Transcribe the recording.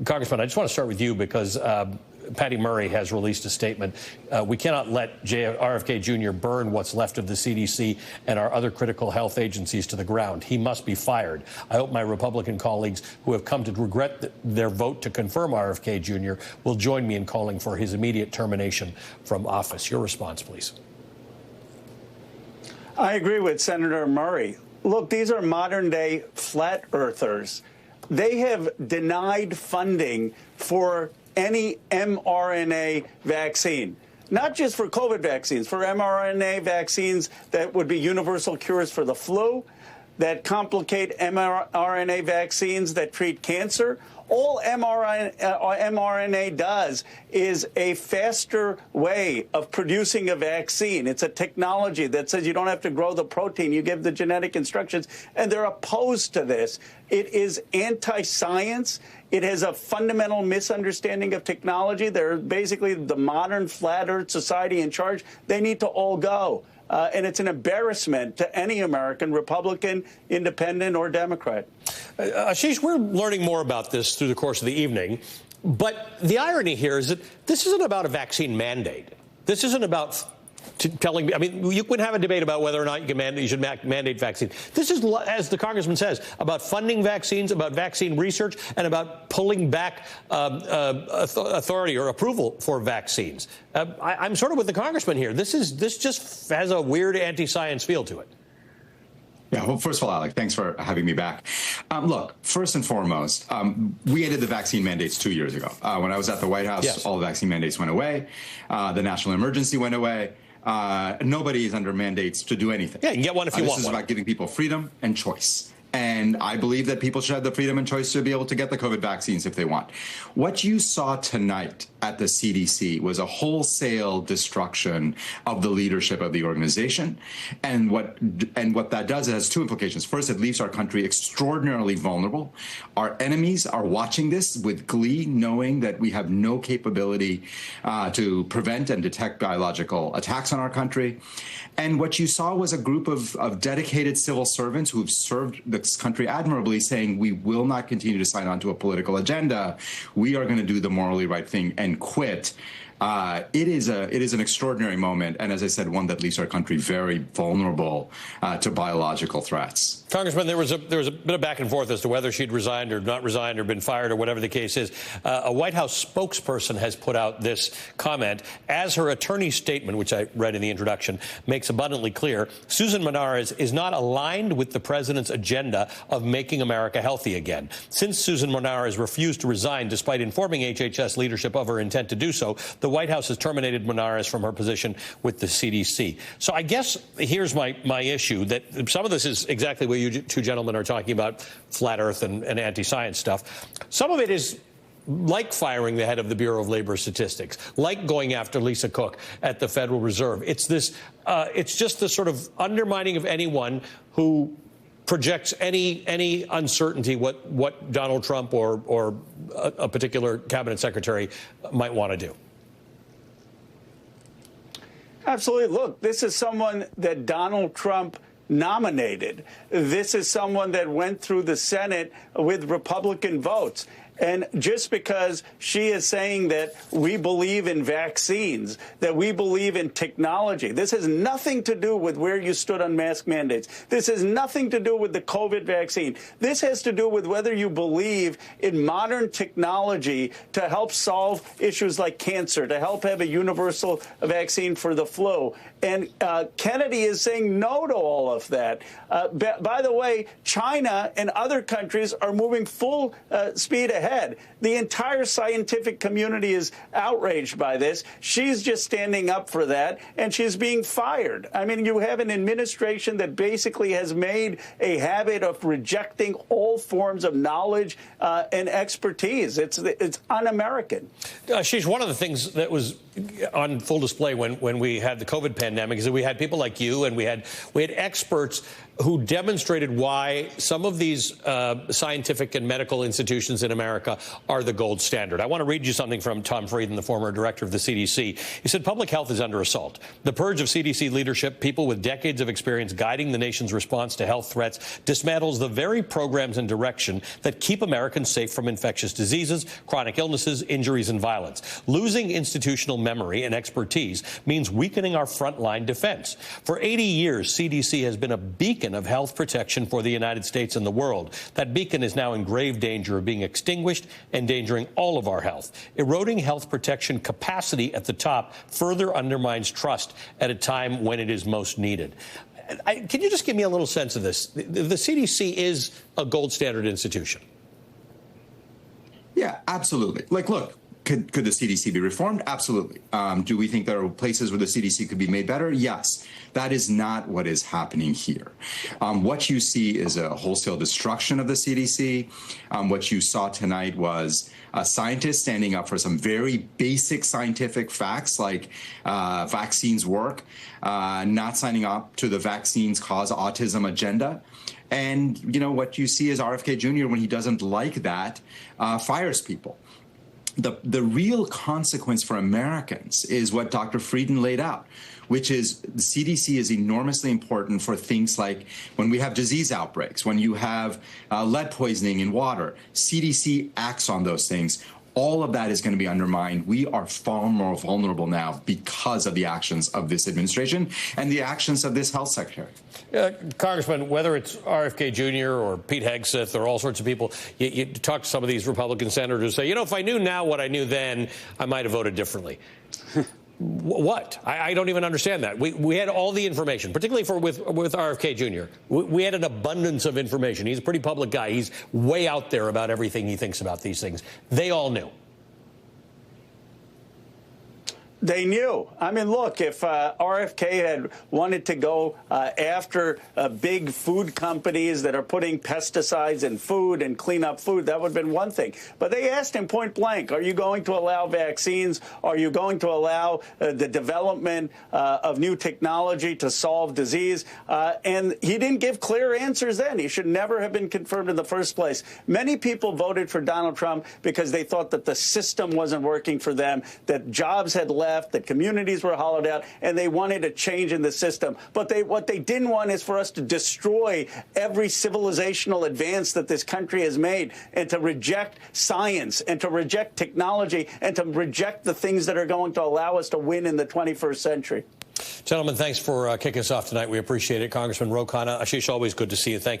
Congressman, I just want to start with you because Patty Murray has released a statement. We cannot let RFK Jr. burn what's left of the CDC and our other critical health agencies to the ground. He must be fired. I hope my Republican colleagues who have come to regret their vote to confirm RFK Jr. will join me in calling for his immediate termination from office. Your response, please. I agree with Senator Murray. Look, these are modern-day flat earthers. They have denied funding for any mRNA vaccine, not just for COVID vaccines, for mRNA vaccines that would be universal cures for the flu, that complicate mRNA vaccines that treat cancer. All mRNA does is a faster way of producing a vaccine. It's a technology that says you don't have to grow the protein. You give the genetic instructions, and they're opposed to this. It is anti-science. It has a fundamental misunderstanding of technology. They're basically the modern flat earth society in charge. They need to all go. And it's an embarrassment to any American, Republican, Independent, or Democrat. Ashish, we're learning more about this through the course of the evening. But the irony here is that this isn't about a vaccine mandate. This isn't about telling me. I mean, you can have a debate about whether or not you should mandate vaccine. This is, as the Congressman says, about funding vaccines, about vaccine research, and about pulling back authority or approval for vaccines. I'm sort of with the Congressman here. This just has a weird anti-science feel to it. Yeah, well, first of all, Alec, thanks for having me back. Look, first and foremost, we ended the vaccine mandates 2 years ago. When I was at the White House, yes, all the vaccine mandates went away. The national emergency went away. Nobody is under mandates to do anything. Yeah, you can get one if you want one. This is about giving people freedom and choice. And I believe that people should have the freedom and choice to be able to get the COVID vaccines if they want. What you saw tonight at the CDC was a wholesale destruction of the leadership of the organization. And what that does, it has two implications. First, it leaves our country extraordinarily vulnerable. Our enemies are watching this with glee, knowing that we have no capability to prevent and detect biological attacks on our country. And what you saw was a group of dedicated civil servants who've served this country admirably saying, we will not continue to sign on to a political agenda. We are going to do the morally right thing and quit. It is an extraordinary moment, and as I said, one that leaves our country very vulnerable to biological threats. Congressman, there was a bit of back and forth as to whether she'd resigned or not resigned or been fired or whatever the case is. A White House spokesperson has put out this comment. As her attorney's statement, which I read in the introduction, makes abundantly clear, Susan Menarez is not aligned with the president's agenda of making America healthy again. Since Susan Menarez refused to resign despite informing HHS leadership of her intent to do so, the White House has terminated Menarez from her position with the CDC. So I guess here's my issue, that some of this is exactly what you two gentlemen are talking about, flat earth and anti-science stuff. Some of it is like firing the head of the Bureau of Labor Statistics, like going after Lisa Cook at the Federal Reserve. It's this, it's just the sort of undermining of anyone who projects any uncertainty what Donald Trump or a particular cabinet secretary might want to do. Absolutely. Look, this is someone that Donald Trump nominated. This is someone that went through the Senate with Republican votes. And just because she is saying that we believe in vaccines, that we believe in technology, this has nothing to do with where you stood on mask mandates. This has nothing to do with the COVID vaccine. This has to do with whether you believe in modern technology to help solve issues like cancer, to help have a universal vaccine for the flu. And Kennedy is saying no to all of that. By the way, China and other countries are moving full speed ahead. The entire scientific community is outraged by this. She's just standing up for that, and she's being fired. I mean, you have an administration that basically has made a habit of rejecting all forms of knowledge and expertise. It's un-American. She's one of the things that was on full display when we had the COVID pandemic is that we had people like you and we had experts who demonstrated why some of these scientific and medical institutions in America are the gold standard. I want to read you something from Tom Frieden, the former director of the CDC. He said, public health is under assault. The purge of CDC leadership, people with decades of experience guiding the nation's response to health threats, dismantles the very programs and direction that keep Americans safe from infectious diseases, chronic illnesses, injuries, and violence. Losing institutional memory and expertise means weakening our frontline defense. For 80 years, CDC has been a beacon of health protection for the United States and the world. That beacon is now in grave danger of being extinguished, endangering all of our health. Eroding health protection capacity at the top further undermines trust at a time when it is most needed. Can you just give me a little sense of this? The CDC is a gold standard institution. Yeah, absolutely. Like, look, could the CDC be reformed? Absolutely. Do we think there are places where the CDC could be made better? Yes. That is not what is happening here. What you see is a wholesale destruction of the CDC. What you saw tonight was scientists standing up for some very basic scientific facts like vaccines work, not signing up to the vaccines cause autism agenda. And, you know, what you see is RFK Jr., when he doesn't like that, fires people. The real consequence for Americans is what Dr. Frieden laid out, which is the CDC is enormously important for things like when we have disease outbreaks, when you have lead poisoning in water. CDC acts on those things. All of that is going to be undermined. We are far more vulnerable now because of the actions of this administration and the actions of this health secretary. Congressman, whether it's RFK Jr. or Pete Hegseth or all sorts of people, you talk to some of these Republican senators who say, you know, if I knew now what I knew then, I might have voted differently. What? I don't even understand that. We had all the information, particularly with RFK Jr. We had an abundance of information. He's a pretty public guy. He's way out there about everything he thinks about these things. They all knew. They knew. I mean, look, if RFK had wanted to go after big food companies that are putting pesticides in food and clean up food, that would have been one thing. But they asked him point blank, are you going to allow vaccines? Are you going to allow the development of new technology to solve disease? And he didn't give clear answers then. He should never have been confirmed in the first place. Many people voted for Donald Trump because they thought that the system wasn't working for them, that jobs had left, that communities were hollowed out, and they wanted a change in the system. But what they didn't want is for us to destroy every civilizational advance that this country has made, and to reject science, and to reject technology, and to reject the things that are going to allow us to win in the 21st century. Gentlemen, thanks for kicking us off tonight. We appreciate it. Congressman Khanna, Ashish, always good to see you. Thank you.